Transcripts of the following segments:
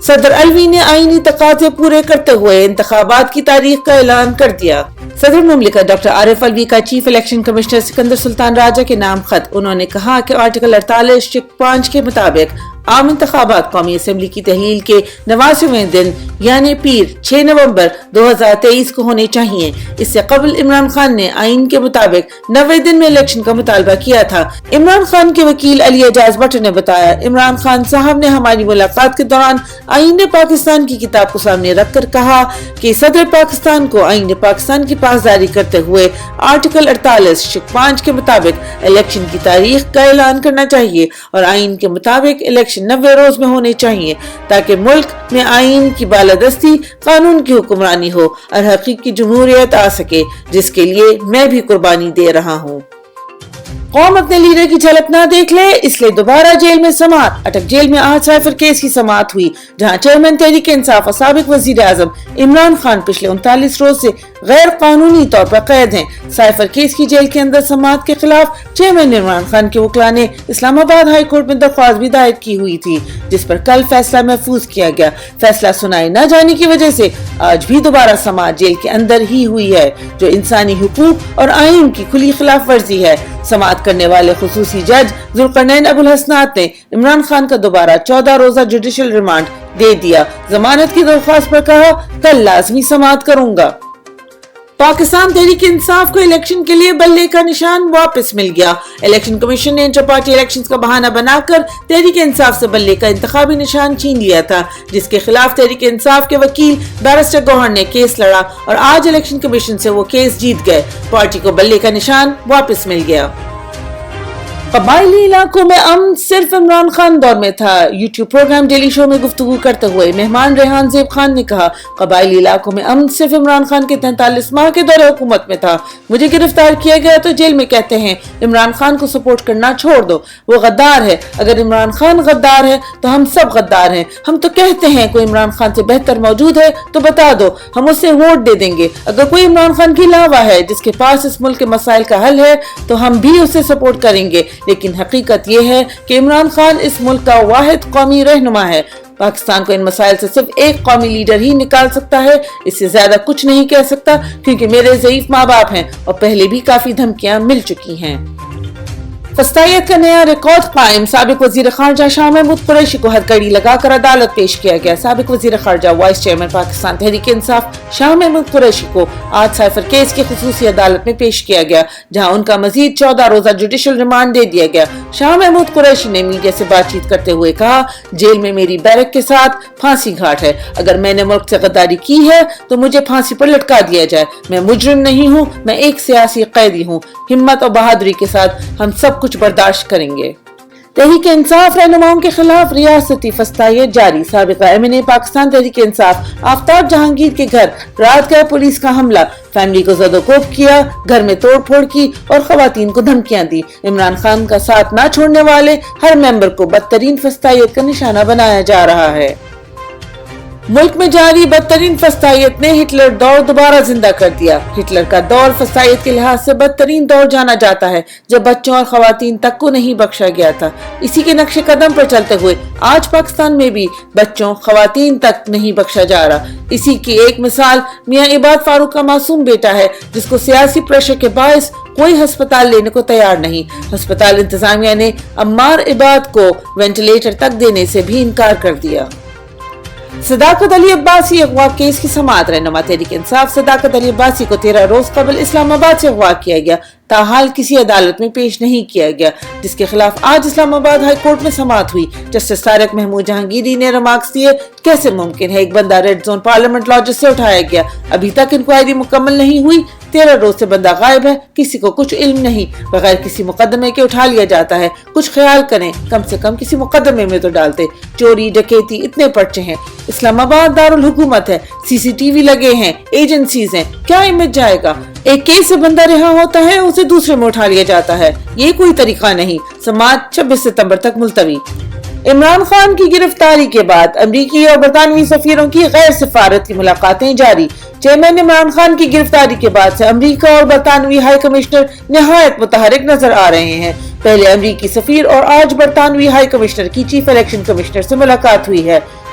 صدر الوی نے آئینی تقاضے پورے کرتے ہوئے انتخابات کی تاریخ کا اعلان کر دیا۔ صدر مملکت ڈاکٹر عارف الوی کا چیف الیکشن کمشنر سکندر سلطان راجہ کے نام خط۔ انہوں نے کہا کہ آرٹیکل 48(5) کے مطابق عام انتخابات قومی اسمبلی کی تحلیل کے 89ویں دن یعنی پیر 6 نومبر 2023 کو ہونے چاہیے۔ اس سے قبل عمران خان نے آئین کے مطابق 90 دن میں الیکشن کا مطالبہ کیا تھا۔ عمران خان کے وکیل علی اعجاز بٹ نے بتایا، عمران خان صاحب نے ہماری ملاقات کے دوران آئین پاکستان کی کتاب کو سامنے رکھ کر کہا کہ صدر پاکستان کو آئین پاکستان کی پاسداری کرتے ہوئے آرٹیکل 48(5) کے مطابق الیکشن کی تاریخ کا اعلان کرنا چاہیے اور آئین کے مطابق الیکشن 90 روز میں ہونے چاہیے تاکہ ملک میں آئین کی بالادستی، قانون کی حکمرانی ہو اور حقیقی جمہوریت آ سکے، جس کے لیے میں بھی قربانی دے رہا ہوں۔ قوم اپنے لیڈر کی جھلک نہ دیکھ لے، اس لیے دوبارہ جیل میں سماعت۔ اٹک جیل میں آج سائفر کیس کی سماعت ہوئی، جہاں چیئرمین تحریک انصاف اور سابق وزیر اعظم عمران خان پچھلے 39 روز سے غیر قانونی طور پر قید ہیں۔ سائفر کیس کی جیل کے اندر سماعت کے خلاف چیئرمین عمران خان کے وکلاء نے اسلام آباد ہائی کورٹ میں درخواست بھی دائر کی ہوئی تھی، جس پر کل فیصلہ محفوظ کیا گیا۔ فیصلہ سنائے نہ جانے کی وجہ سے آج بھی دوبارہ سماعت جیل کے اندر ہی ہوئی ہے، جو انسانی حقوق اور آئین کی کھلی خلاف ورزی ہے۔ سماعت کرنے والے خصوصی جج ذوالقرنین ابو الحسنات نے عمران خان کا دوبارہ 14 روزہ جوڈیشل ریمانڈ دے دیا۔ ضمانت کی درخواست پر کہا، کل لازمی سماعت کروں گا۔ پاکستان تحریک انصاف کو الیکشن کے لیے بلے کا نشان واپس مل گیا۔ الیکشن کمیشن نے انٹر پارٹی الیکشنز کا بہانہ بنا کر تحریک انصاف سے بلے کا انتخابی نشان چھین لیا تھا، جس کے خلاف تحریک انصاف کے وکیل بیرسٹر گوہر نے کیس لڑا اور آج الیکشن کمیشن سے وہ کیس جیت گئے۔ پارٹی کو بلے کا نشان واپس مل گیا۔ قبائلی علاقوں میں امن صرف عمران خان دور میں تھا۔ یوٹیوب پروگرام ڈیلی شو میں گفتگو کرتے ہوئے مہمان ریحان زیب خان نے کہا، قبائلی علاقوں میں امن صرف عمران خان کے 43 ماہ کے دور حکومت میں تھا۔ مجھے گرفتار کیا گیا تو جیل میں کہتے ہیں عمران خان کو سپورٹ کرنا چھوڑ دو، وہ غدار ہے۔ اگر عمران خان غدار ہے تو ہم سب غدار ہیں۔ ہم تو کہتے ہیں کوئی عمران خان سے بہتر موجود ہے تو بتا دو، ہم اسے ووٹ دے دیں گے۔ اگر کوئی عمران خان کی علاوہ ہے جس کے پاس اس ملک کے مسائل کا حل ہے تو ہم بھی اسے سپورٹ کریں گے، لیکن حقیقت یہ ہے کہ عمران خان اس ملک کا واحد قومی رہنما ہے۔ پاکستان کو ان مسائل سے صرف ایک قومی لیڈر ہی نکال سکتا ہے، اس سے زیادہ کچھ نہیں کہہ سکتا، کیونکہ میرے ضعیف ماں باپ ہیں اور پہلے بھی کافی دھمکیاں مل چکی ہیں۔ فسطائیت کا نیا ریکارڈ قائم، سابق وزیر خارجہ شاہ محمود قریشی کو ہتھکڑی لگا کر عدالت پیش کیا گیا۔ سابق وزیر خارجہ وائس چیئرمین پاکستان تحریک انصاف شاہ محمود قریشی کو آج سائفر کیس کی خصوصی عدالت میں پیش کیا گیا، جہاں ان کا مزید 14 روزہ جوڈیشل ریمانڈ دے دیا گیا۔ شاہ محمود قریشی نے میڈیا سے بات چیت کرتے ہوئے کہا، جیل میں میری بیرک کے ساتھ پھانسی گھاٹ ہے۔ اگر میں نے ملک سے غداری کی ہے تو مجھے پھانسی پر لٹکا دیا جائے۔ میں مجرم نہیں ہوں، میں ایک سیاسی قیدی ہوں۔ ہمت اور بہادری کے ساتھ ہم سب کچھ برداشت کریں گے۔ تحریک انصاف رہنماؤں کے خلاف ریاستی فسطائیت جاری، سابق ایم این اے پاکستان تحریک انصاف آفتاب جہانگیر کے گھر رات گئے پولیس کا حملہ، فیملی کو زد و کوب کیا، گھر میں توڑ پھوڑ کی اور خواتین کو دھمکیاں دی۔ عمران خان کا ساتھ نہ چھوڑنے والے ہر ممبر کو بدترین فسطائیت کا نشانہ بنایا جا رہا ہے۔ ملک میں جاری بدترین فسطائیت نے ہٹلر دور دوبارہ زندہ کر دیا۔ ہٹلر کا دور فسطائیت کے لحاظ سے بدترین دور جانا جاتا ہے، جب بچوں اور خواتین تک کو نہیں بخشا گیا تھا۔ اسی کے نقش قدم پر چلتے ہوئے آج پاکستان میں بھی بچوں، خواتین تک نہیں بخشا جا رہا۔ اسی کی ایک مثال میاں عباد فاروق کا معصوم بیٹا ہے، جس کو سیاسی پریشر کے باعث کوئی ہسپتال لینے کو تیار نہیں۔ ہسپتال انتظامیہ نے عمار عباد کو وینٹیلیٹر تک دینے سے بھی انکار کر دیا۔ صداقت علی عباسی اغوا کیس کی سماعت، رہنما تحریک انصاف صداقت علی عباسی کو 13 روز قبل اسلام آباد سے اغوا کیا گیا، تاحال کسی عدالت میں پیش نہیں کیا گیا، جس کے خلاف آج اسلام آباد ہائی کورٹ میں سماعت ہوئی۔ جسٹس طارق محمود جہانگیری نے ریمارکس دیے، کیسے ممکن ہے ایک بندہ ریڈ زون پارلیمنٹ لاجز سے اٹھایا گیا، ابھی تک انکوائری مکمل نہیں ہوئی، 13 روز سے بندہ غائب ہے، کسی کو کچھ علم نہیں، بغیر کسی مقدمے کے اٹھا لیا جاتا ہے۔ کچھ خیال کریں، کم سے کم کسی مقدمے میں تو ڈالتے۔ چوری ڈکیتی اتنے پرچے ہیں، اسلام آباد دارالحکومت ہے، سی سی ٹی وی لگے ہیں، ایجنسیز ہیں، کیا امیج جائے گا؟ ایک کیس سے بندہ رہا ہوتا ہے، اسے دوسرے میں اٹھا لیا جاتا ہے، یہ کوئی طریقہ نہیں۔ سماعت 26 ستمبر تک ملتوی۔ عمران خان کی گرفتاری کے بعد امریکی اور برطانوی سفیروں کی غیر سفارتی ملاقاتیں جاری۔ چیئرمین عمران خان کی گرفتاری کے بعد سے امریکہ اور برطانوی ہائی کمشنر نہایت متحرک نظر آ رہے ہیں۔ پہلے امریکی سفیر اور آج برطانوی ہائی کمشنر کی چیف الیکشن کمشنر سے ملاقات ہوئی ہے۔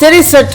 63